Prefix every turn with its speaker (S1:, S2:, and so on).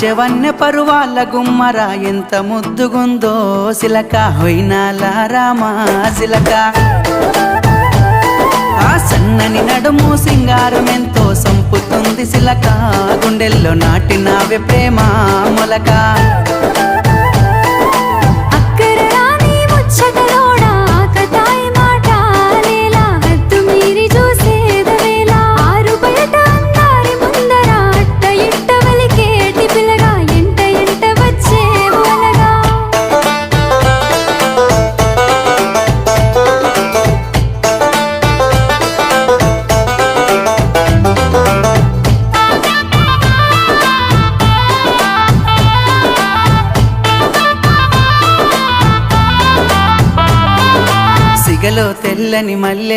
S1: జవన్నె పరువాల గుమ్మరా ఎంత ముద్దుగుందో సిలక హొయినాల రామా సిలక ఆ సన్నని నడుము సింగారం ఎంతో సంపుతుంది సిలక గుండెల్లో నాటినావే ప్రేమ మొలక సిగలో తెల్లని మల్లె